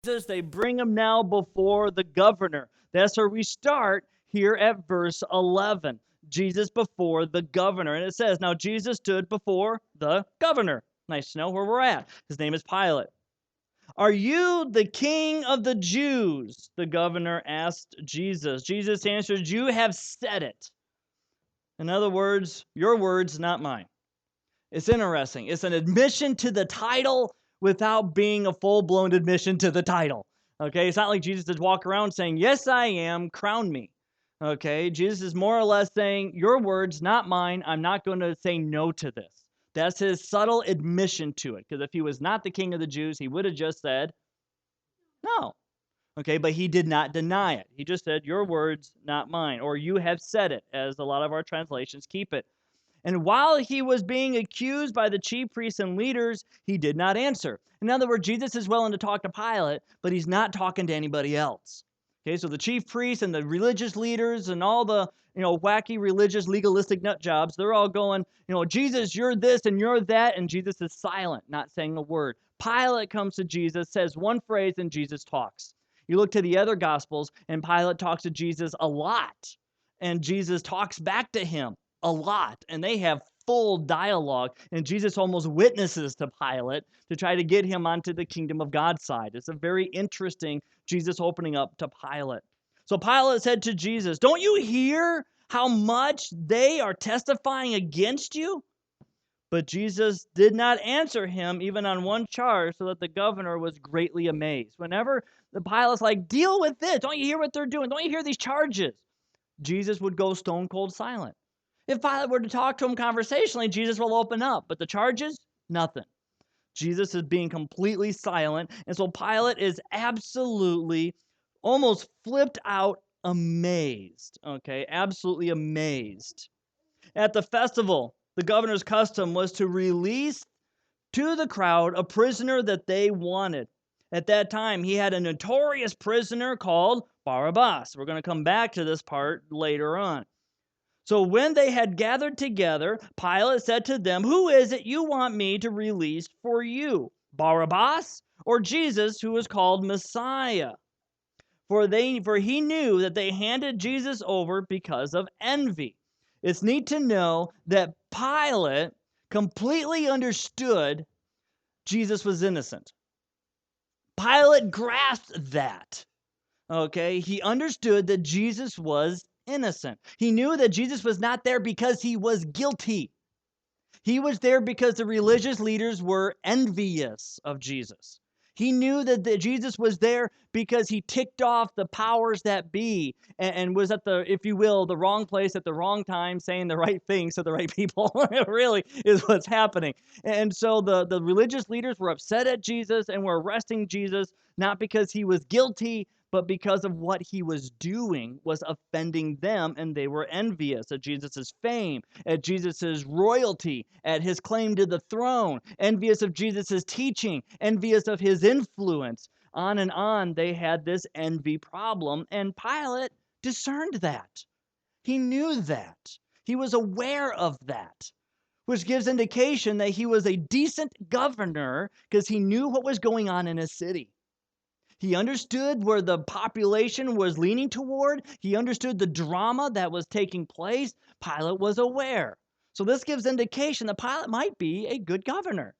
Jesus, they bring him now before the governor. That's where we start here at verse 11. Jesus before the governor. And it says, now Jesus stood before the governor. Nice to know where we're at. His name is Pilate. Are you the king of the Jews? The governor asked Jesus. Jesus answered, you have said it. In other words, your words, not mine. It's interesting. It's an admission to the title without being a full-blown admission to the title. Okay, it's not like Jesus is walking around saying, yes, I am, crown me. Okay, Jesus is more or less saying, your words, not mine. I'm not going to say no to this. That's his subtle admission to it. Because if he was not the king of the Jews, he would have just said, no. Okay, but he did not deny it. He just said, your words, not mine. Or you have said it, as a lot of our translations keep it. And while he was being accused by the chief priests and leaders, he did not answer. In other words, Jesus is willing to talk to Pilate, but he's not talking to anybody else. Okay, so the chief priests and the religious leaders and all the wacky religious legalistic nut jobs, they're all going, Jesus, you're this and you're that, and Jesus is silent, not saying a word. Pilate comes to Jesus, says one phrase, and Jesus talks. You look to the other Gospels, and Pilate talks to Jesus a lot, and Jesus talks back to him a lot, and they have full dialogue, and Jesus almost witnesses to Pilate to try to get him onto the kingdom of God's side. It's a very interesting Jesus opening up to Pilate. So Pilate said to Jesus, don't you hear how much they are testifying against you? But Jesus did not answer him even on one charge, so that the governor was greatly amazed. Whenever the Pilate's like, deal with this. Don't you hear what they're doing? Don't you hear these charges? Jesus would go stone cold silent. If Pilate were to talk to him conversationally, Jesus will open up. But the charges, nothing. Jesus is being completely silent. And so Pilate is absolutely, almost flipped out, amazed. Okay, absolutely amazed. At the festival, the governor's custom was to release to the crowd a prisoner that they wanted. At that time, he had a notorious prisoner called Barabbas. We're going to come back to this part later on. So when they had gathered together, Pilate said to them, who is it you want me to release for you, Barabbas or Jesus, who is called Messiah? For he knew that they handed Jesus over because of envy. It's neat to know that Pilate completely understood Jesus was innocent. Pilate grasped that. Okay, he understood that Jesus was innocent. He knew that Jesus was not there because he was guilty. He was there because the religious leaders were envious of Jesus. He knew that Jesus was there because he ticked off the powers that be and was at the, if you will, the wrong place at the wrong time, saying the right things to the right people. It really is what's happening. And so the religious leaders were upset at Jesus and were arresting Jesus, not because he was guilty, but because of what he was doing was offending them, and they were envious at Jesus' fame, at Jesus' royalty, at his claim to the throne, envious of Jesus' teaching, envious of his influence. On and on, they had this envy problem, and Pilate discerned that. He knew that. He was aware of that, which gives indication that he was a decent governor because he knew what was going on in his city. He understood where the population was leaning toward. He understood the drama that was taking place. Pilate was aware. So this gives indication that Pilate might be a good governor,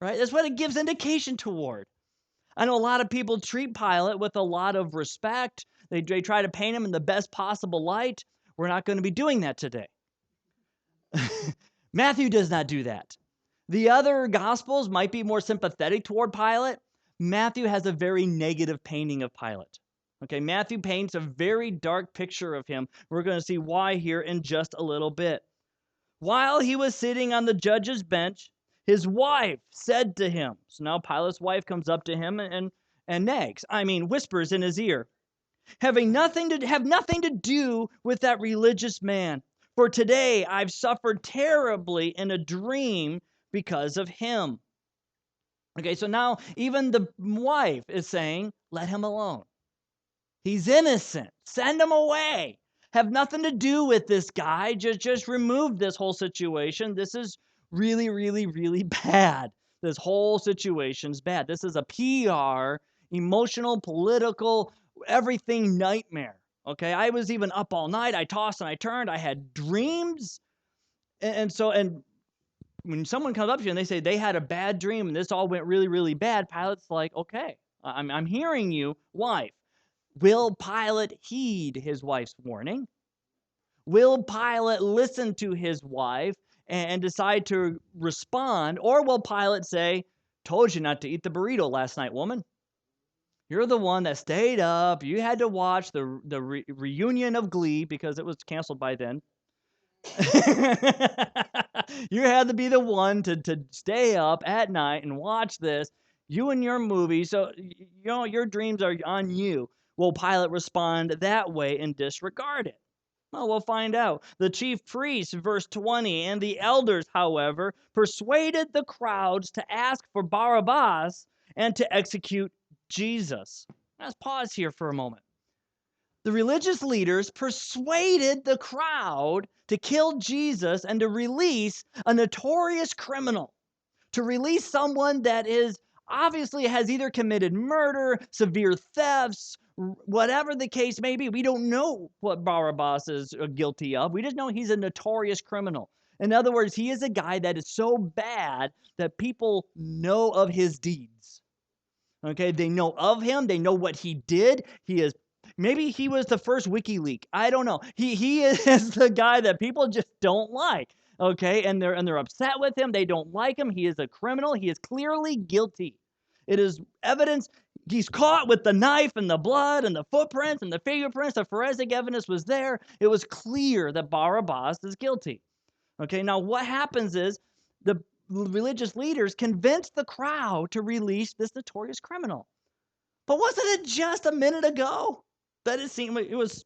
right? That's what it gives indication toward. I know a lot of people treat Pilate with a lot of respect. They try to paint him in the best possible light. We're not going to be doing that today. Matthew does not do that. The other Gospels might be more sympathetic toward Pilate. Matthew has a very negative painting of Pilate. Okay, Matthew paints a very dark picture of him. We're going to see why here in just a little bit. While he was sitting on the judge's bench, his wife said to him, so now Pilate's wife comes up to him and whispers in his ear, have nothing to do with that religious man. For today I've suffered terribly in a dream because of him. Okay, so now even the wife is saying, let him alone. He's innocent. Send him away. Have nothing to do with this guy. Just remove this whole situation. This is really, really, really bad. This whole situation's bad. This is a PR emotional, political, everything nightmare. Okay, I was even up all night. I tossed and I turned. I had dreams. And when someone comes up to you and they say they had a bad dream and this all went really, really bad, Pilate's like, okay, I'm hearing you, wife. Will Pilate heed his wife's warning? Will Pilate listen to his wife and decide to respond? Or will Pilate say, told you not to eat the burrito last night, woman? You're the one that stayed up. You had to watch the reunion of Glee because it was canceled by then. You had to be the one to stay up at night and watch this. You and your movie. So, your dreams are on you. Will Pilate respond that way and disregard it? Well, we'll find out. The chief priests, verse 20, and the elders, however, persuaded the crowds to ask for Barabbas and to execute Jesus. Let's pause here for a moment. The religious leaders persuaded the crowd to kill Jesus and to release a notorious criminal, to release someone that is obviously has either committed murder, severe thefts, whatever the case may be. We don't know what Barabbas is guilty of. We just know he's a notorious criminal. In other words, he is a guy that is so bad that people know of his deeds. Okay, they know of him. They know what he did. Maybe he was the first WikiLeaks. I don't know. He is the guy that people just don't like. Okay, and they're upset with him. They don't like him. He is a criminal. He is clearly guilty. It is evidence. He's caught with the knife and the blood and the footprints and the fingerprints. The forensic evidence was there. It was clear that Barabbas is guilty. Okay, now what happens is the religious leaders convince the crowd to release this notorious criminal. But wasn't it just a minute ago that it seemed it was,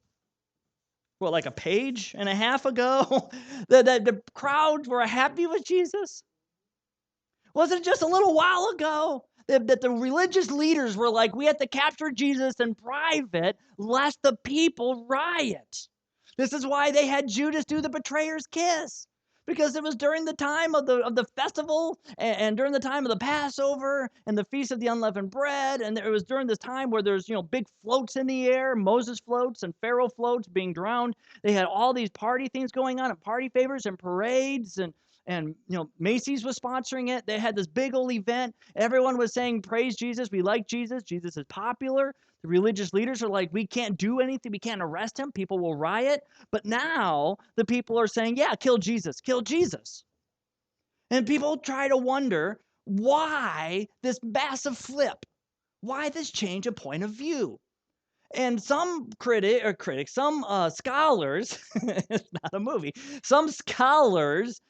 like a page and a half ago that the crowds were happy with Jesus? Wasn't it just a little while ago that the religious leaders were like, we have to capture Jesus in private lest the people riot? This is why they had Judas do the betrayer's kiss. Because it was during the time of the festival and during the time of the Passover and the Feast of the Unleavened Bread. And it was during this time where there's, big floats in the air, Moses floats and Pharaoh floats being drowned. They had all these party things going on and party favors and parades and Macy's was sponsoring it. They had this big old event. Everyone was saying, praise Jesus. We like Jesus. Jesus is popular. The religious leaders are like, we can't do anything. We can't arrest him. People will riot. But now the people are saying, yeah, kill Jesus. Kill Jesus. And people try to wonder why this massive flip? Why this change of point of view? And some scholars, it's not a movie, some scholars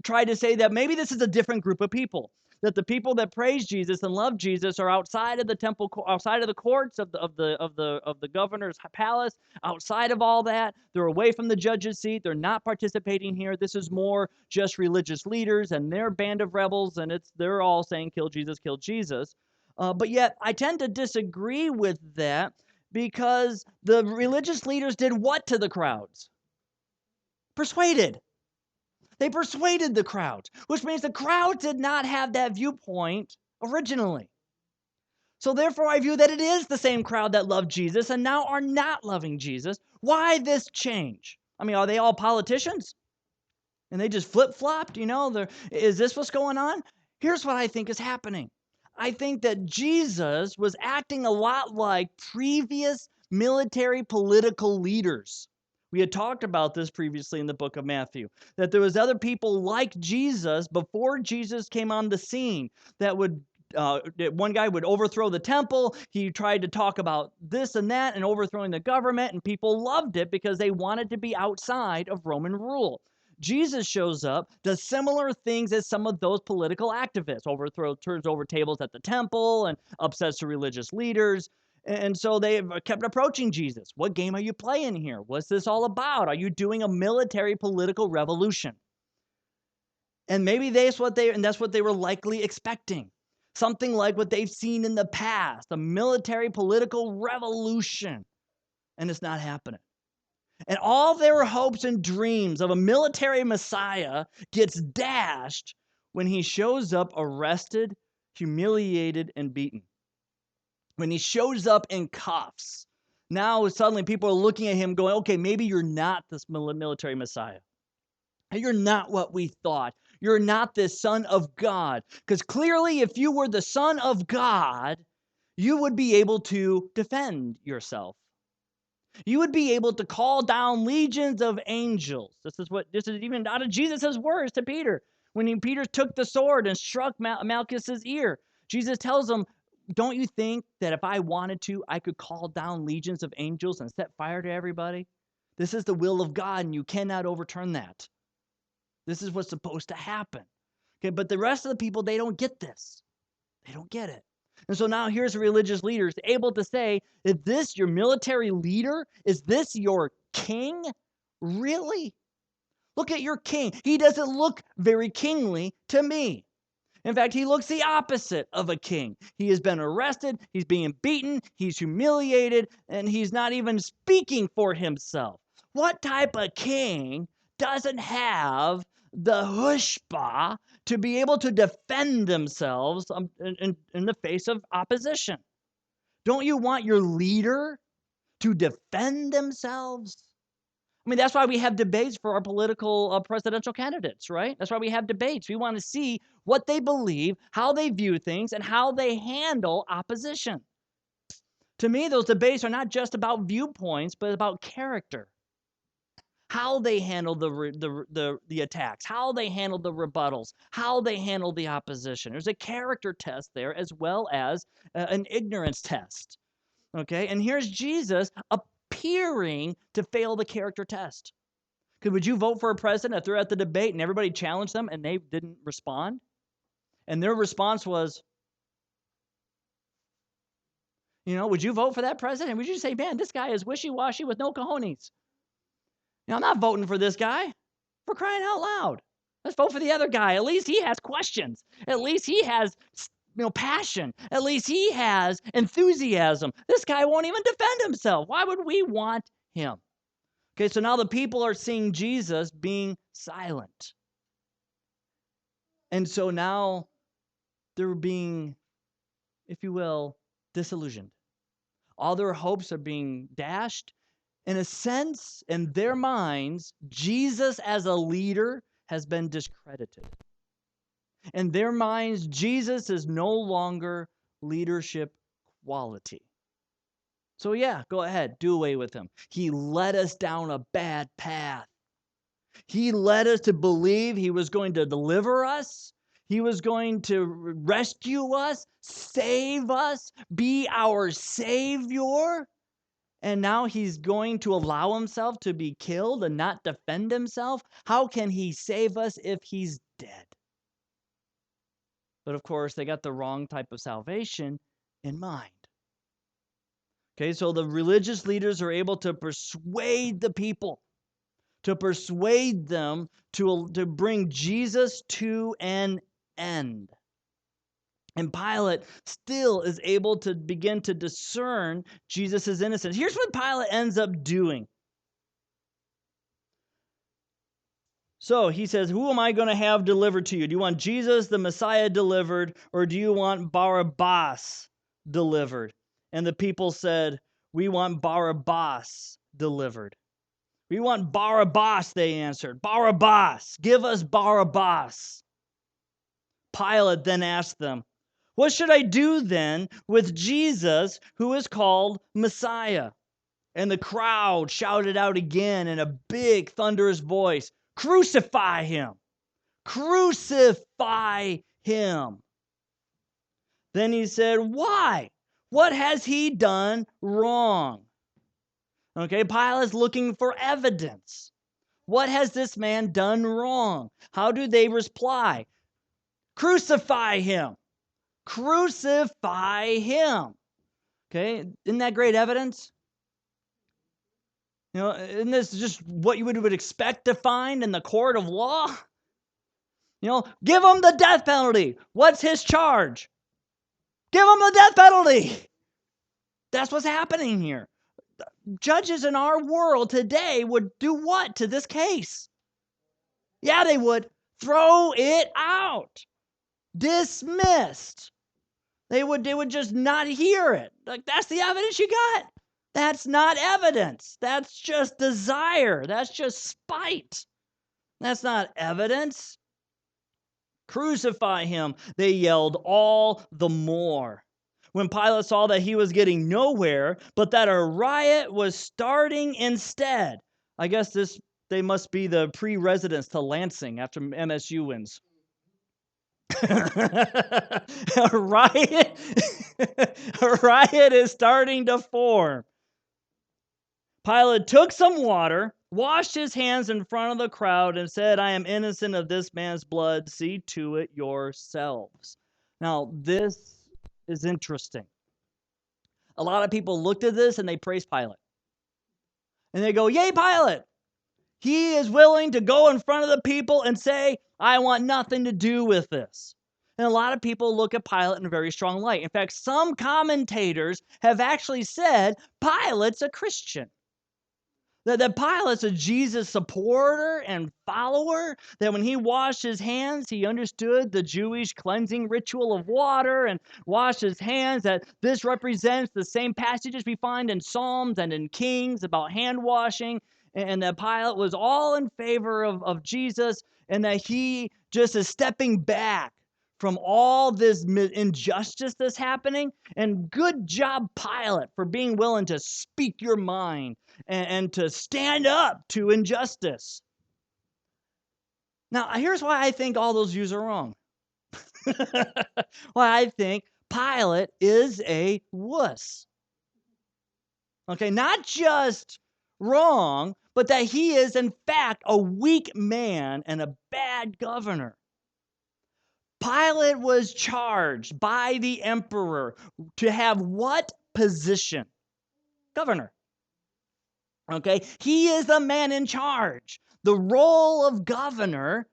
try to say that maybe this is a different group of people. That the people that praise Jesus and love Jesus are outside of the temple, outside of the courts of the governor's palace, outside of all that. They're away from the judge's seat. They're not participating here. This is more just religious leaders and their band of rebels, and they're all saying, kill Jesus, kill Jesus. But yet, I tend to disagree with that because the religious leaders did what to the crowds? Persuaded. They persuaded the crowds, which means the crowds did not have that viewpoint originally. So therefore, I view that it is the same crowd that loved Jesus and now are not loving Jesus. Why this change? I mean, are they all politicians? And they just flip-flopped? Is this what's going on? Here's what I think is happening. I think that Jesus was acting a lot like previous military political leaders. We had talked about this previously in the book of Matthew, that there was other people like Jesus before Jesus came on the scene that one guy would overthrow the temple. He tried to talk about this and that and overthrowing the government, and people loved it because they wanted to be outside of Roman rule. Jesus shows up, does similar things as some of those political activists, turns over tables at the temple and upsets the religious leaders. And so they kept approaching Jesus. What game are you playing here? What's this all about? Are you doing a military political revolution? And maybe that's what they were likely expecting. Something like what they've seen in the past, a military political revolution. And it's not happening. And all their hopes and dreams of a military Messiah gets dashed when he shows up arrested, humiliated, and beaten. when he shows up in cuffs, now suddenly people are looking at him going, okay, maybe you're not this military Messiah. You're not what we thought. You're not the Son of God. Because clearly, if you were the Son of God, you would be able to defend yourself. You would be able to call down legions of angels. This is even out of Jesus' words to Peter. When Peter took the sword and struck Malchus's ear, Jesus tells him, don't you think that if I wanted to, I could call down legions of angels and set fire to everybody? This is the will of God, and you cannot overturn that. This is what's supposed to happen. Okay, but the rest of the people, they don't get this. They don't get it. And so now here's the religious leaders able to say, is this your military leader? Is this your king? Really? Look at your king. He doesn't look very kingly to me. In fact, he looks the opposite of a king. He has been arrested, he's being beaten, he's humiliated, and he's not even speaking for himself. What type of king doesn't have the chutzpah to be able to defend themselves in the face of opposition? Don't you want your leader to defend themselves? I mean, that's why we have debates for our political presidential candidates, right? That's why we have debates. We want to see what they believe, how they view things, and how they handle opposition. To me, those debates are not just about viewpoints, but about character. How they handle the attacks, how they handle the rebuttals, how they handle the opposition. There's a character test there as well as an ignorance test. Okay, and here's Jesus appearing to fail the character test. Would you vote for a president if they're at the debate and everybody challenged them and they didn't respond? And their response was, would you vote for that president? Would you say, man, this guy is wishy-washy with no cojones? I'm not voting for this guy. For crying out loud. Let's vote for the other guy. At least he has questions. At least he has passion. At least he has enthusiasm. This guy won't even defend himself. Why would we want him? Okay, so now the people are seeing Jesus being silent. And so now they're being, if you will, disillusioned. All their hopes are being dashed. In a sense, in their minds, Jesus as a leader has been discredited. In their minds, Jesus is no longer leadership quality. So yeah, go ahead, do away with him. He led us down a bad path. He led us to believe he was going to deliver us. He was going to rescue us, save us, be our Savior. And now he's going to allow himself to be killed and not defend himself? How can he save us if he's dead? But of course, they got the wrong type of salvation in mind. Okay, so the religious leaders are able to persuade the people, to persuade them to bring Jesus to an end. And Pilate still is able to begin to discern Jesus' innocence. Here's what Pilate ends up doing. So he says, who am I going to have delivered to you? Do you want Jesus, the Messiah, delivered, or do you want Barabbas delivered? And the people said, we want Barabbas delivered. We want Barabbas, they answered. Barabbas, give us Barabbas. Pilate then asked them, what should I do then with Jesus who is called Messiah? And the crowd shouted out again in a big, thunderous voice, crucify him! Crucify him! Then he said, why? What has he done wrong? Okay, Pilate's looking for evidence. What has this man done wrong? How do they reply? Crucify him! Crucify him. Okay, isn't that great evidence? Isn't this just what you would expect to find in the court of law? Give him the death penalty. What's his charge? Give him the death penalty. That's what's happening here. Judges in our world today would do what to this case? Yeah, they would throw it out. Dismissed. They would just not hear it. Like, that's the evidence you got. That's not evidence. That's just desire. That's just spite. That's not evidence. Crucify him, they yelled all the more. When Pilate saw that he was getting nowhere, but that a riot was starting instead. I guess they must be the pre-residents to Lansing after MSU wins. a riot, a riot is starting to form. Pilate took some water, washed his hands in front of the crowd, and said, I am innocent of this man's blood. See to it yourselves. Now, this is interesting. A lot of people looked at this and they praised Pilate. And they go, yay, Pilate. He is willing to go in front of the people and say, I want nothing to do with this. And a lot of people look at Pilate in a very strong light. In fact, some commentators have actually said Pilate's a Christian. That Pilate's a Jesus supporter and follower, that when he washed his hands, he understood the Jewish cleansing ritual of water and washed his hands, that this represents the same passages we find in Psalms and in Kings about hand washing, and that Pilate was all in favor of Jesus, and that he just is stepping back from all this injustice that's happening. And good job, Pilate, for being willing to speak your mind and to stand up to injustice. Now, here's why I think all those views are wrong. Why I think Pilate is a wuss. Okay, not just wrong, but that he is, in fact, a weak man and a bad governor. Pilate was charged by the emperor to have what position? Governor. Okay, he is the man in charge. The role of governor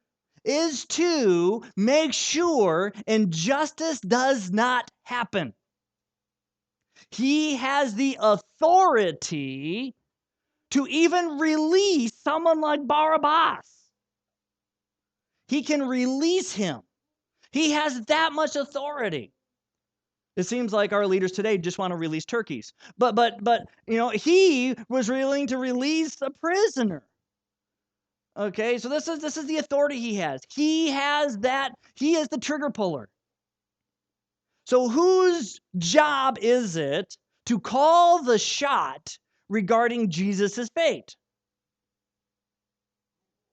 is to make sure injustice does not happen. He has the authority to even release someone like Barabbas. He can release him. He has that much authority. It seems like our leaders today just want to release turkeys. But he was willing to release a prisoner. Okay, so this is the authority he has. He has that. He is the trigger puller. So whose job is it to call the shot regarding Jesus' fate?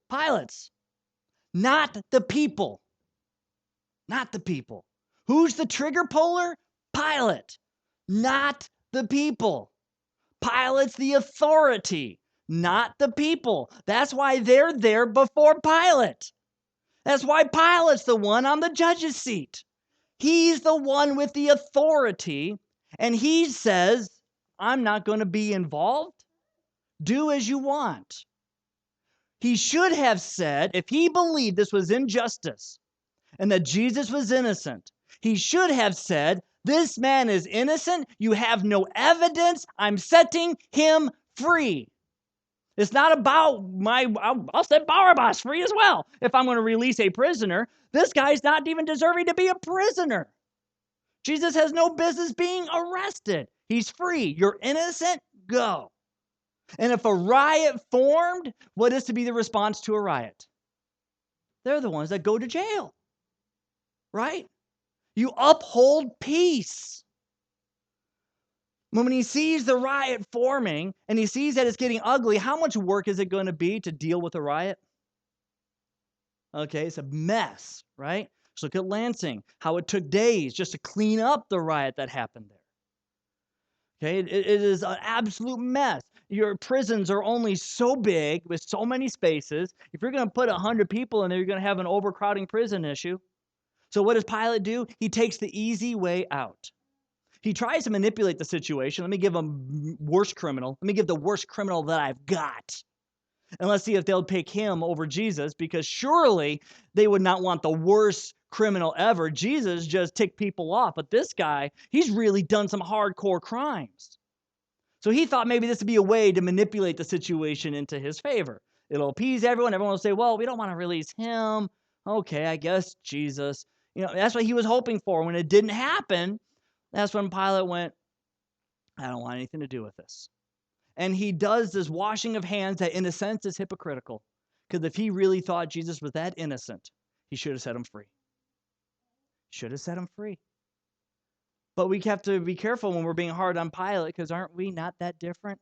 Pilate's. Not the people. Not the people. Who's the trigger puller? Pilate. Not the people. Pilate's the authority, not the people. That's why they're there before Pilate. That's why Pilate's the one on the judge's seat. He's the one with the authority, and he says, I'm not going to be involved. Do as you want. He should have said, if he believed this was injustice and that Jesus was innocent, he should have said, this man is innocent. You have no evidence. I'm setting him free. It's not about I'll set Barabbas free as well if I'm going to release a prisoner. This guy's not even deserving to be a prisoner. Jesus has no business being arrested. He's free. You're innocent. Go. And if a riot formed, what is to be the response to a riot? They're the ones that go to jail, right? You uphold peace. When he sees the riot forming and he sees that it's getting ugly, how much work is it going to be to deal with a riot? Okay, it's a mess, right? Just look at Lansing, how it took days just to clean up the riot that happened there. Okay, it is an absolute mess. Your prisons are only so big with so many spaces. If you're going to put 100 people in there, you're going to have an overcrowding prison issue. So what does Pilate do? He takes the easy way out. He tries to manipulate the situation. Let me give him worst criminal. Let me give the worst criminal that I've got. And let's see if they'll pick him over Jesus, because surely they would not want the worst criminal ever. Jesus just ticked people off. But this guy, he's really done some hardcore crimes. So he thought maybe this would be a way to manipulate the situation into his favor. It'll appease everyone. Everyone will say, well, we don't want to release him. Okay, I guess Jesus. That's what he was hoping for. When it didn't happen, That's when Pilate went, I don't want anything to do with this. And he does this washing of hands that, in a sense, is hypocritical. Because if he really thought Jesus was that innocent, he should have set him free. Should have set him free. But we have to be careful when we're being hard on Pilate, because aren't we not that different?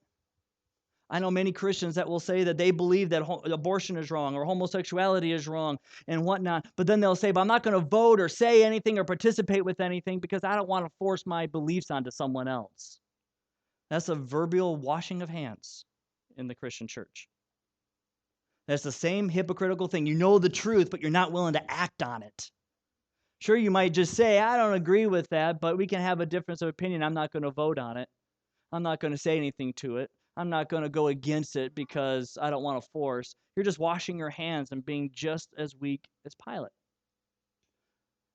I know many Christians that will say that they believe that abortion is wrong or homosexuality is wrong and whatnot, but then they'll say, but I'm not going to vote or say anything or participate with anything because I don't want to force my beliefs onto someone else. That's a verbal washing of hands in the Christian church. That's the same hypocritical thing. You know the truth, but you're not willing to act on it. Sure, you might just say, I don't agree with that, but we can have a difference of opinion. I'm not going to vote on it. I'm not going to say anything to it. I'm not going to go against it because I don't want to force. You're just washing your hands and being just as weak as Pilate.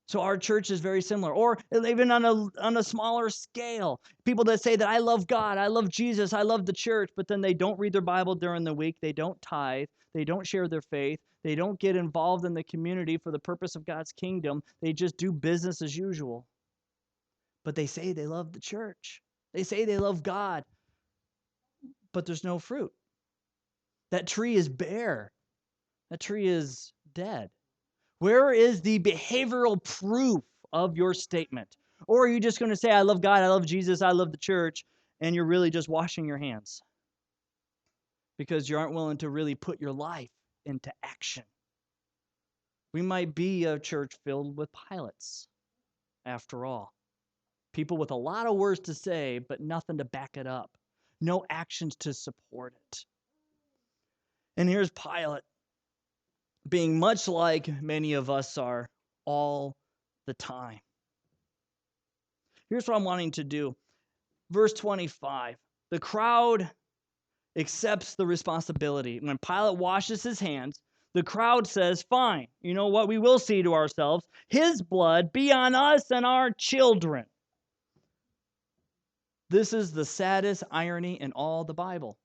So our church is very similar. Or even on a smaller scale, people that say that I love God, I love Jesus, I love the church, but then they don't read their Bible during the week, they don't tithe, they don't share their faith, they don't get involved in the community for the purpose of God's kingdom, they just do business as usual. But they say they love the church. They say they love God, but there's no fruit. That tree is bare. That tree is dead. Where is the behavioral proof of your statement? Or are you just going to say, I love God, I love Jesus, I love the church, and you're really just washing your hands because you aren't willing to really put your life into action? We might be a church filled with Pilates, after all. People with a lot of words to say, but nothing to back it up. No actions to support it. And here's Pilate, being much like many of us are all the time. Here's what I'm wanting to do. Verse 25, the crowd accepts the responsibility. When Pilate washes his hands, the crowd says, fine, you know what we will see to ourselves? His blood be on us and our children. This is the saddest irony in all the Bible.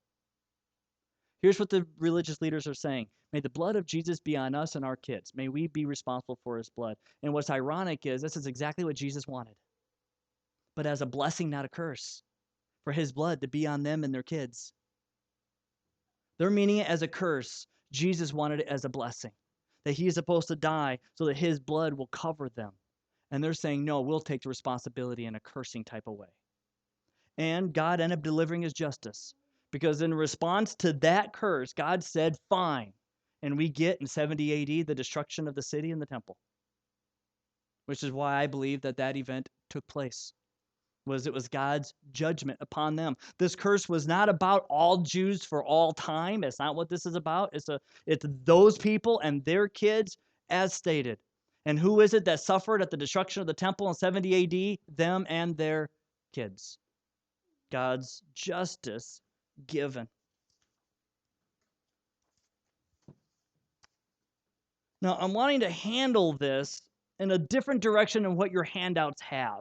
Here's what the religious leaders are saying. May the blood of Jesus be on us and our kids. May we be responsible for his blood. And what's ironic is this is exactly what Jesus wanted, but as a blessing, not a curse, for his blood to be on them and their kids. They're meaning it as a curse. Jesus wanted it as a blessing, that he is supposed to die so that his blood will cover them. And they're saying, no, we'll take the responsibility in a cursing type of way. And God ended up delivering his justice, because in response to that curse, God said, fine. And we get in 70 AD the destruction of the city and the temple, which is why I believe that that event took place. It was God's judgment upon them. This curse was not about all Jews for all time. It's not what this is about. It's those people and their kids as stated. And who is it that suffered at the destruction of the temple in 70 AD? Them and their kids. God's justice given. Now, I'm wanting to handle this in a different direction than what your handouts have.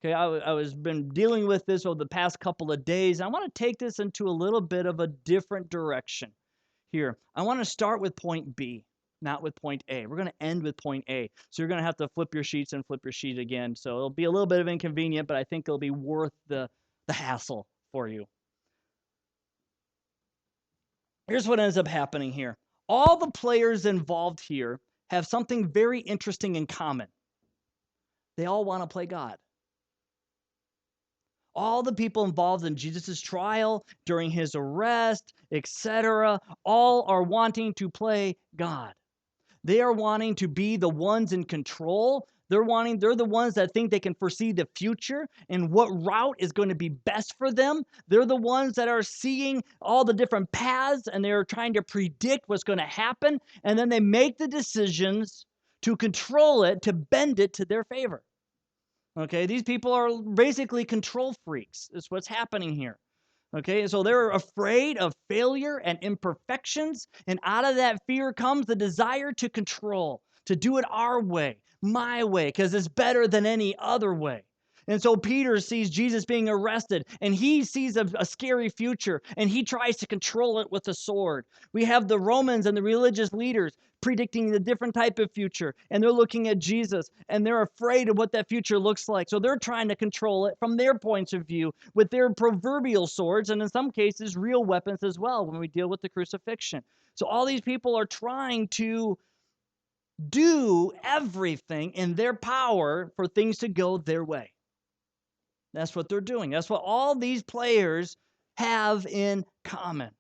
Okay, I was been dealing with this over the past couple of days. I want to take this into a little bit of a different direction here. I want to start with point B, not with point A. We're going to end with point A. So you're going to have to flip your sheets and flip your sheet again. So it'll be a little bit of inconvenient, but I think it'll be worth the hassle for you. Here's what ends up happening here. All the players involved here have something very interesting in common. They all want to play God. All the people involved in Jesus' trial, during his arrest, etc., all are wanting to play God. They are wanting to be the ones in control. They're the ones that think they can foresee the future and what route is going to be best for them. They're the ones that are seeing all the different paths and they're trying to predict what's going to happen. And then they make the decisions to control it, to bend it to their favor. Okay, these people are basically control freaks. Is what's happening here. Okay, so they're afraid of failure and imperfections, and out of that fear comes the desire to control, to do it our way, my way, because it's better than any other way. And so Peter sees Jesus being arrested, and he sees a scary future, and he tries to control it with a sword. We have the Romans and the religious leaders predicting the different type of future, and they're looking at Jesus, and they're afraid of what that future looks like. So they're trying to control it from their points of view with their proverbial swords, and in some cases, real weapons as well when we deal with the crucifixion. So all these people are trying to do everything in their power for things to go their way. That's what they're doing. That's what all these players have in common.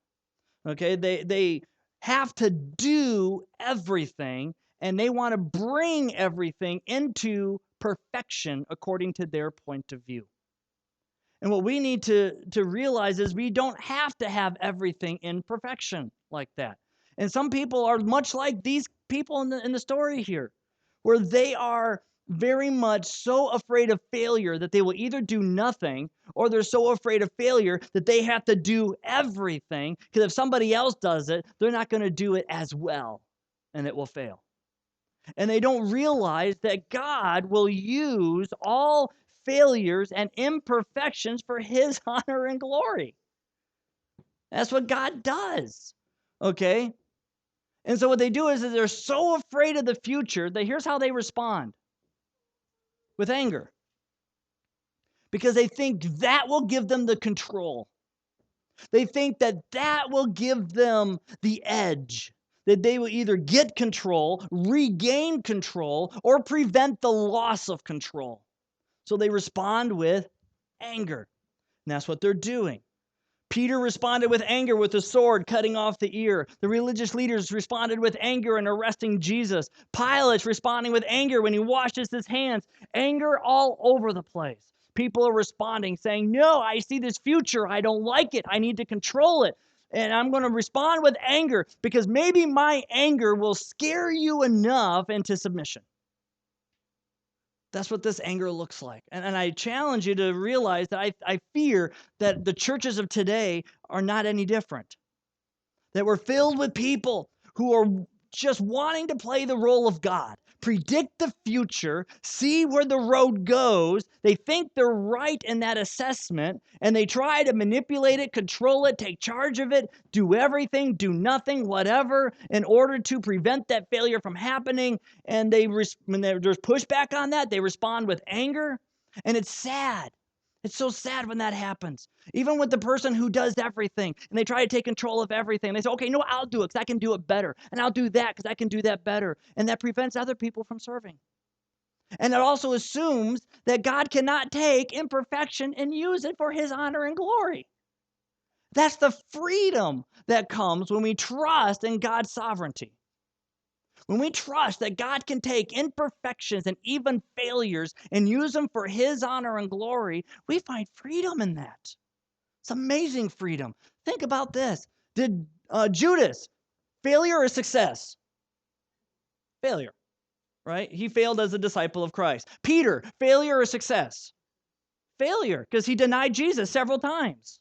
Okay, they have to do everything, and they want to bring everything into perfection according to their point of view. And what we need to realize is we don't have to have everything in perfection like that. And some people are much like these people in the story here, where they are very much so afraid of failure that they will either do nothing, or they're so afraid of failure that they have to do everything, because if somebody else does it, they're not going to do it as well, and it will fail. And they don't realize that God will use all failures and imperfections for his honor and glory. That's what God does. Okay? And so what they do is they're so afraid of the future that here's how they respond: with anger. Because they think that will give them the control. They think that that will give them the edge, that they will either get control, regain control, or prevent the loss of control. So they respond with anger. And that's what they're doing. Peter responded with anger with a sword, cutting off the ear. The religious leaders responded with anger in arresting Jesus. Pilate's responding with anger when he washes his hands. Anger all over the place. People are responding, saying, no, I see this future. I don't like it. I need to control it. And I'm going to respond with anger because maybe my anger will scare you enough into submission. That's what this anger looks like. And I challenge you to realize that I fear that the churches of today are not any different. That we're filled with people who are just wanting to play the role of God, predict the future, see where the road goes. They think they're right in that assessment, and they try to manipulate it, control it, take charge of it, do everything, do nothing, whatever, in order to prevent that failure from happening. And when there's pushback on that, they respond with anger, and it's sad. It's so sad when that happens. Even with the person who does everything, and they try to take control of everything. They say, okay, no, I'll do it because I can do it better. And I'll do that because I can do that better. And that prevents other people from serving. And it also assumes that God cannot take imperfection and use it for his honor and glory. That's the freedom that comes when we trust in God's sovereignty. When we trust that God can take imperfections and even failures and use them for his honor and glory, we find freedom in that. It's amazing freedom. Think about this. Did Judas, failure or success? Failure, right? He failed as a disciple of Christ. Peter, failure or success? Failure, because he denied Jesus several times.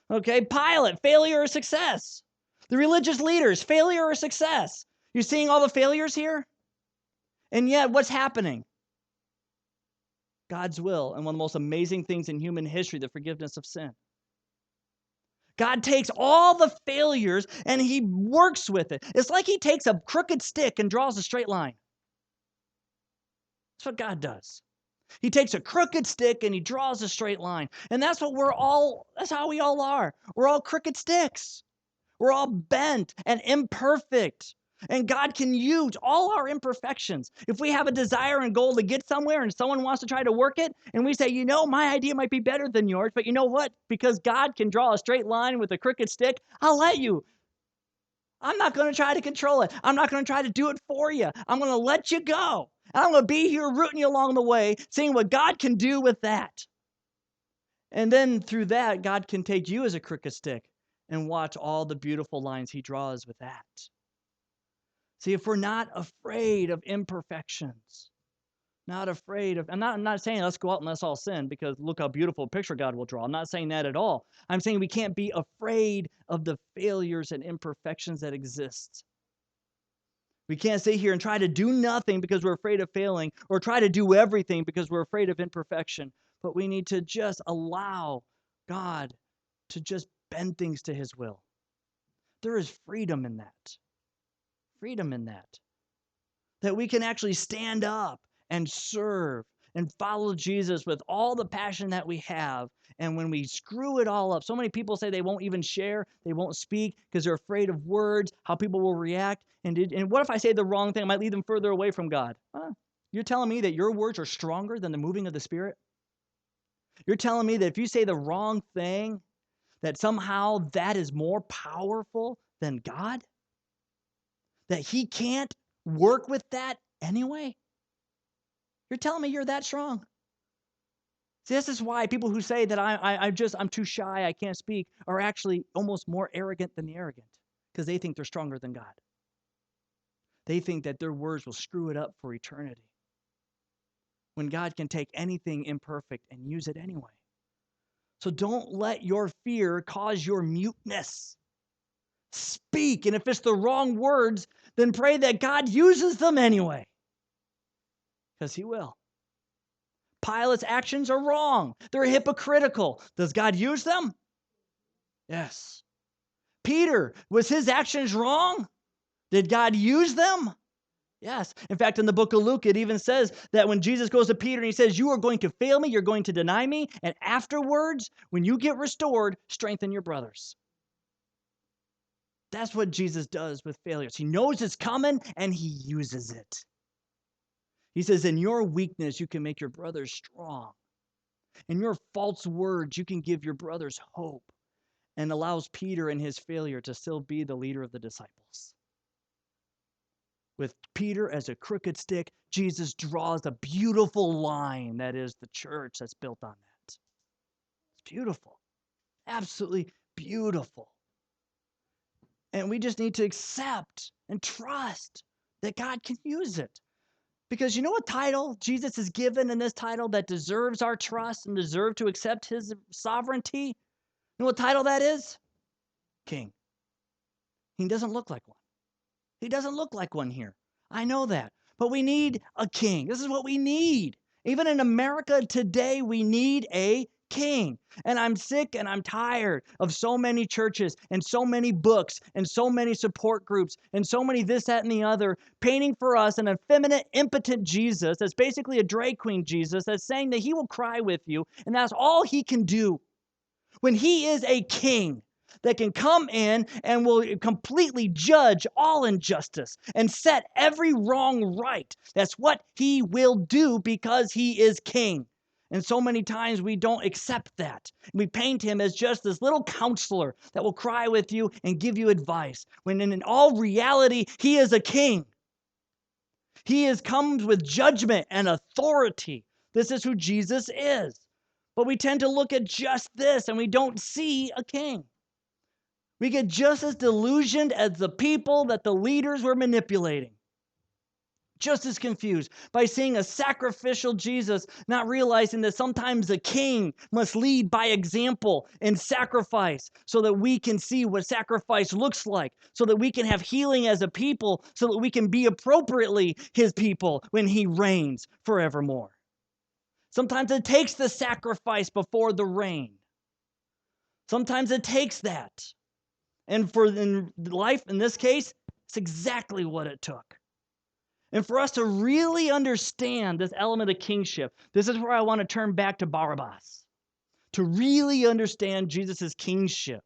Okay, Pilate, failure or success? The religious leaders, failure or success? You're seeing all the failures here? And yet, what's happening? God's will, and one of the most amazing things in human history, the forgiveness of sin. God takes all the failures and he works with it. It's like he takes a crooked stick and draws a straight line. That's what God does. He takes a crooked stick and he draws a straight line. And that's how we all are. We're all crooked sticks. We're all bent and imperfect. And God can use all our imperfections. If we have a desire and goal to get somewhere and someone wants to try to work it, and we say, my idea might be better than yours, but you know what? Because God can draw a straight line with a crooked stick, I'll let you. I'm not going to try to control it. I'm not going to try to do it for you. I'm going to let you go. And I'm going to be here rooting you along the way, seeing what God can do with that. And then through that, God can take you as a crooked stick and watch all the beautiful lines he draws with that. See, if we're not afraid of imperfections, I'm not saying let's go out and let's all sin because look how beautiful a picture God will draw. I'm not saying that at all. I'm saying we can't be afraid of the failures and imperfections that exist. We can't sit here and try to do nothing because we're afraid of failing or try to do everything because we're afraid of imperfection. but we need to just allow God to just bend things to his will. There is freedom in that. Freedom in that. That we can actually stand up and serve and follow Jesus with all the passion that we have. And when we screw it all up, so many people say they won't even share, they won't speak because they're afraid of words, how people will react. And what if I say the wrong thing? I might lead them further away from God. You're telling me that your words are stronger than the moving of the Spirit? You're telling me that if you say the wrong thing, that somehow that is more powerful than God? That he can't work with that anyway? You're telling me you're that strong? See, this is why people who say that I'm too shy, I can't speak, are actually almost more arrogant than the arrogant, because they think they're stronger than God. They think that their words will screw it up for eternity, when God can take anything imperfect and use it anyway. So don't let your fear cause your muteness. Speak, and if it's the wrong words, then pray that God uses them anyway, because he will. Pilate's actions are wrong. They're hypocritical. Does God use them? Yes. Peter, was his actions wrong? Did God use them? Yes. In fact, in the book of Luke, it even says that when Jesus goes to Peter and he says, you are going to fail me, you're going to deny me, and afterwards, when you get restored, strengthen your brothers. That's what Jesus does with failures. He knows it's coming, and he uses it. He says, in your weakness, you can make your brothers strong. In your false words, you can give your brothers hope, and allows Peter in his failure to still be the leader of the disciples. With Peter as a crooked stick, Jesus draws a beautiful line that is the church that's built on that. It's beautiful. Absolutely beautiful. And we just need to accept and trust that God can use it. Because you know what title Jesus is given in this title that deserves our trust and deserve to accept his sovereignty? You know what title that is? King. He doesn't look like one. He doesn't look like one here. I know that. But we need a king. This is what we need. Even in America today, we need a king. And I'm sick and I'm tired of so many churches and so many books and so many support groups and so many this, that, and the other painting for us an effeminate, impotent Jesus that's basically a drag queen Jesus that's saying that he will cry with you and that's all he can do. When he is a king that can come in and will completely judge all injustice and set every wrong right. That's what he will do because he is king. And so many times we don't accept that. We paint him as just this little counselor that will cry with you and give you advice, when in all reality, he is a king. He comes with judgment and authority. This is who Jesus is. But we tend to look at just this and we don't see a king. We get just as delusioned as the people that the leaders were manipulating. Just as confused by seeing a sacrificial Jesus, not realizing that sometimes a king must lead by example and sacrifice so that we can see what sacrifice looks like, so that we can have healing as a people, so that we can be appropriately his people when he reigns forevermore. Sometimes it takes the sacrifice before the reign. Sometimes it takes that. And in life, in this case, it's exactly what it took. And for us to really understand this element of kingship, this is where I want to turn back to Barabbas. To really understand Jesus' kingship.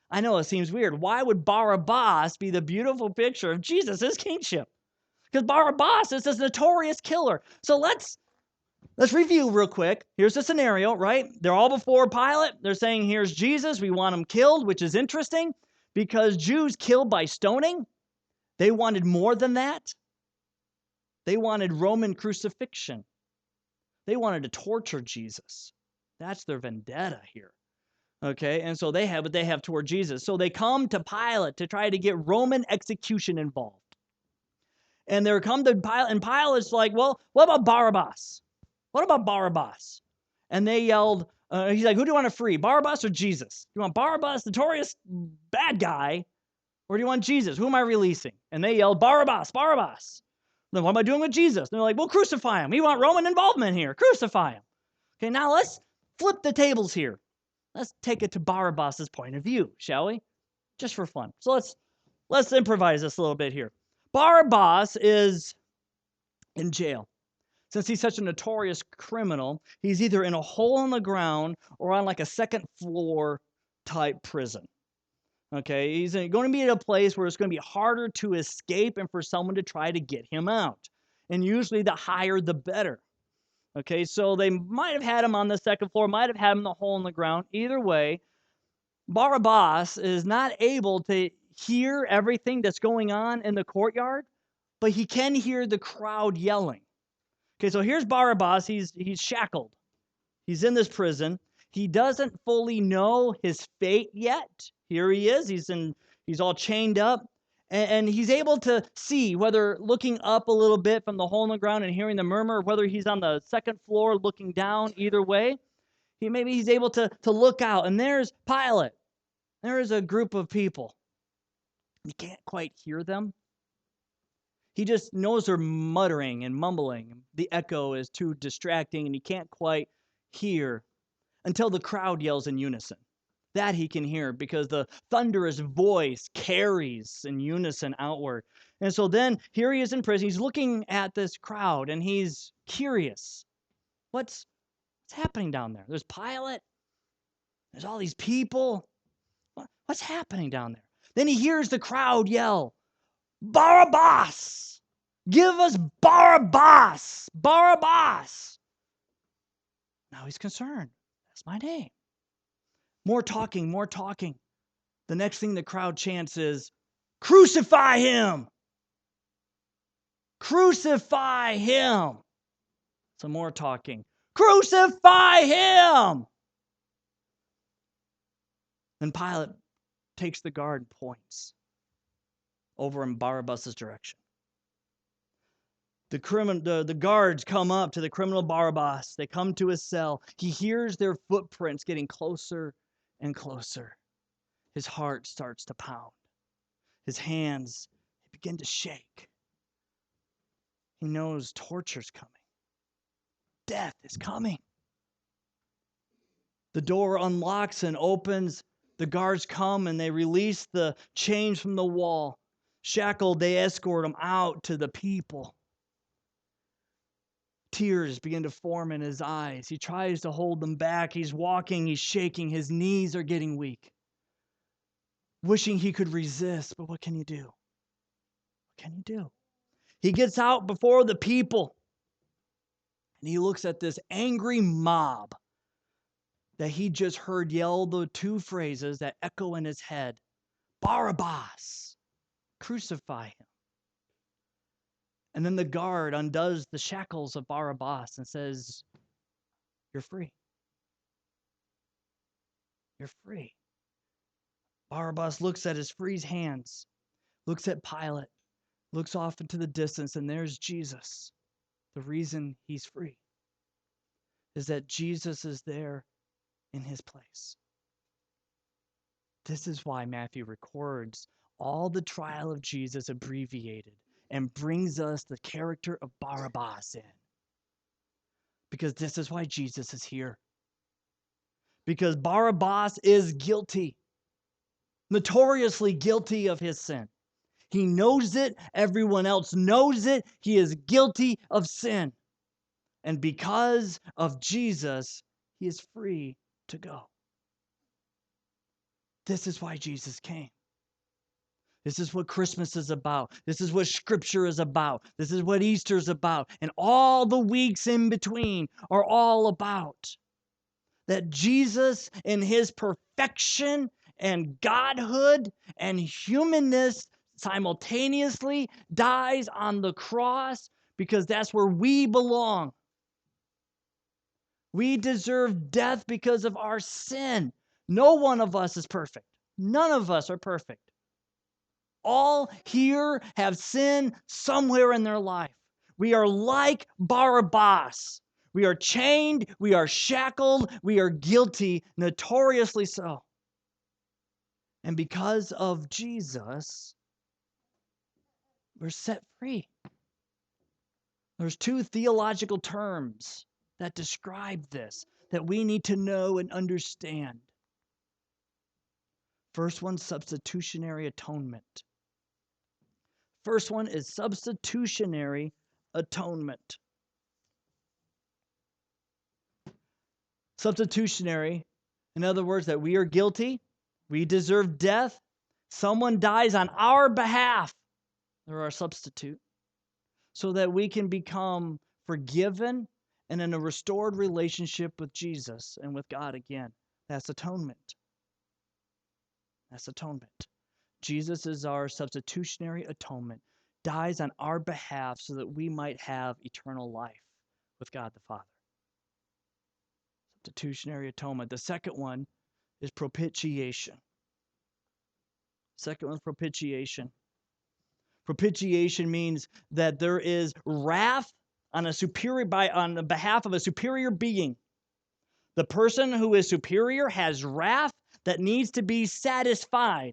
I know it seems weird. Why would Barabbas be the beautiful picture of Jesus' kingship? Because Barabbas is this notorious killer. So let's review real quick. Here's the scenario, right? They're all before Pilate. They're saying, here's Jesus. We want him killed, which is interesting. Because Jews killed by stoning, they wanted more than that. They wanted Roman crucifixion. They wanted to torture Jesus. That's their vendetta here. Okay, and so they have what they have toward Jesus. So they come to Pilate to try to get Roman execution involved. And they come to Pilate, and Pilate's like, well, what about Barabbas? What about Barabbas? And they yelled, he's like, who do you want to free, Barabbas or Jesus? You want Barabbas, the notorious bad guy, or do you want Jesus? Who am I releasing? And they yelled, Barabbas, Barabbas. Then what am I doing with Jesus? And they're like, well, crucify him. We want Roman involvement here. Crucify him. Okay, now let's flip the tables here. Let's take it to Barabbas' point of view, shall we? Just for fun. So let's improvise this a little bit here. Barabbas is in jail. Since he's such a notorious criminal, he's either in a hole in the ground or on like a second floor type prison. Okay, he's going to be at a place where it's going to be harder to escape and for someone to try to get him out. And usually the higher the better. Okay, so they might have had him on the second floor, might have had him in the hole in the ground. Either way, Barabbas is not able to hear everything that's going on in the courtyard, but he can hear the crowd yelling. Okay, so here's Barabbas. He's shackled. He's in this prison. He doesn't fully know his fate yet. Here he is. He's all chained up. And he's able to see, whether looking up a little bit from the hole in the ground and hearing the murmur, or whether he's on the second floor looking down, either way, he's able to look out. And there's Pilate. There is a group of people. He can't quite hear them. He just knows they're muttering and mumbling. The echo is too distracting, and he can't quite hear until the crowd yells in unison. That he can hear because the thunderous voice carries in unison outward. And so then here he is in prison. He's looking at this crowd, and he's curious. What's happening down there? There's Pilate. There's all these people. What's happening down there? Then he hears the crowd yell, Barabbas! Give us Barabbas! Barabbas! Now he's concerned. That's my name. More talking, more talking. The next thing the crowd chants is, crucify him! Crucify him! Some more talking. Crucify him! Then Pilate takes the guard and points over in Barabbas' direction. The guards come up to the criminal Barabbas. They come to his cell. He hears their footprints getting closer and closer. His heart starts to pound. His hands begin to shake. He knows torture's coming. Death is coming. The door unlocks and opens. The guards come and they release the chains from the wall. Shackled, they escort him out to the people. Tears begin to form in his eyes. He tries to hold them back. He's walking, he's shaking. His knees are getting weak. Wishing he could resist, but what can you do? What can you do? He gets out before the people, and he looks at this angry mob that he just heard yell the two phrases that echo in his head. Barabbas, crucify him. And then the guard undoes the shackles of Barabbas and says, you're free. You're free. Barabbas looks at his freed hands, looks at Pilate, looks off into the distance, and there's Jesus. The reason he's free is that Jesus is there in his place. This is why Matthew records all the trial of Jesus abbreviated and brings us the character of Barabbas in. Because this is why Jesus is here. Because Barabbas is guilty, notoriously guilty of his sin. He knows it. Everyone else knows it. He is guilty of sin. And because of Jesus, he is free to go. This is why Jesus came. This is what Christmas is about. This is what Scripture is about. This is what Easter is about. And all the weeks in between are all about that Jesus, in his perfection and godhood and humanness, simultaneously dies on the cross because that's where we belong. We deserve death because of our sin. No one of us is perfect. None of us are perfect. All here have sin somewhere in their life. We are like Barabbas. We are chained, we are shackled, we are guilty, notoriously so. And because of Jesus, we're set free. There's two theological terms that describe this, that we need to know and understand. First one, substitutionary atonement. First one is substitutionary atonement. Substitutionary, in other words, that we are guilty, we deserve death, someone dies on our behalf, they're our substitute, so that we can become forgiven and in a restored relationship with Jesus and with God again. That's atonement. That's atonement. Jesus is our substitutionary atonement, dies on our behalf so that we might have eternal life with God the Father. Substitutionary atonement. The second one is propitiation. Second one is propitiation. Propitiation means that there is wrath on the behalf of a superior being. The person who is superior has wrath that needs to be satisfied.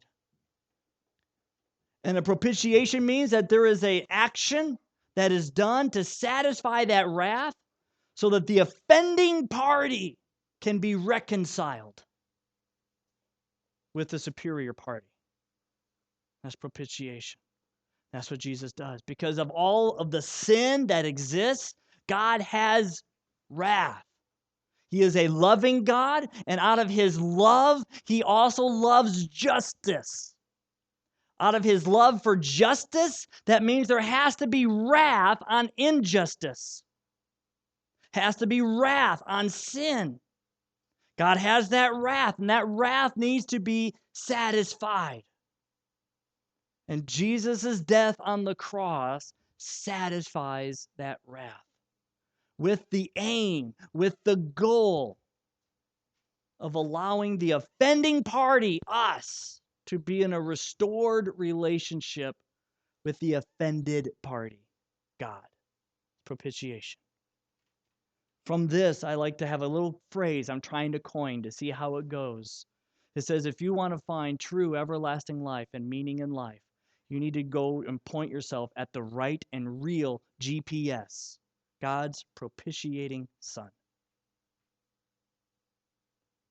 And a propitiation means that there is an action that is done to satisfy that wrath so that the offending party can be reconciled with the superior party. That's propitiation. That's what Jesus does. Because of all of the sin that exists, God has wrath. He is a loving God, and out of his love, he also loves justice. Out of his love for justice, that means there has to be wrath on injustice. Has to be wrath on sin. God has that wrath, and that wrath needs to be satisfied. And Jesus' death on the cross satisfies that wrath with the aim, with the goal of allowing the offending party, us, to be in a restored relationship with the offended party, God. Propitiation. From this, I like to have a little phrase I'm trying to coin to see how it goes. It says, if you want to find true everlasting life and meaning in life, you need to go and point yourself at the right and real GPS, God's propitiating Son.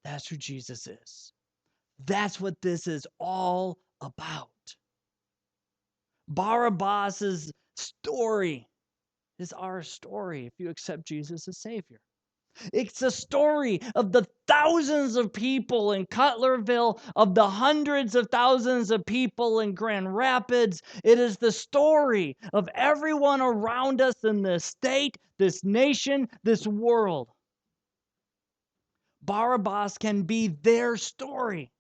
That's who Jesus is. That's what this is all about. Barabbas' story is our story if you accept Jesus as Savior. It's a story of the thousands of people in Cutlerville, of the hundreds of thousands of people in Grand Rapids. It is the story of everyone around us in this state, this nation, this world. Barabbas can be their story.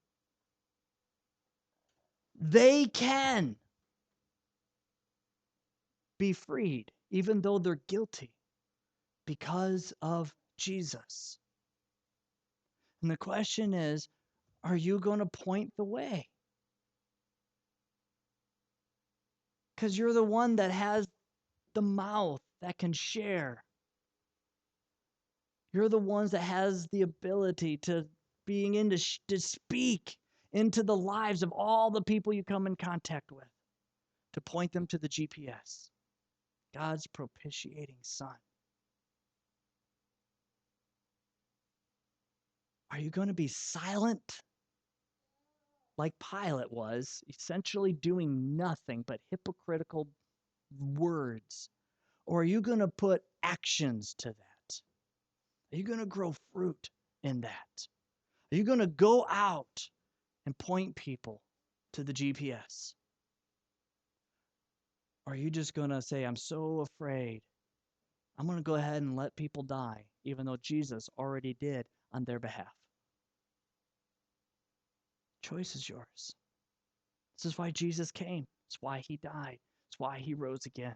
They can be freed, even though they're guilty, because of Jesus. And the question is, are you going to point the way? Because you're the one that has the mouth that can share. You're the ones that has the ability to being in to speak into the lives of all the people you come in contact with, to point them to the GPS, God's propitiating Son. Are you going to be silent like Pilate was, essentially doing nothing but hypocritical words? Or are you going to put actions to that? Are you going to grow fruit in that? Are you going to go out and point people to the GPS? Or are you just going to say, I'm so afraid, I'm going to go ahead and let people die, even though Jesus already did on their behalf? Choice is yours. This is why Jesus came. It's why he died. It's why he rose again.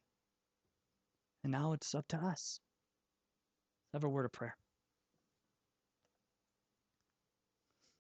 And now it's up to us. Let's have a word of prayer.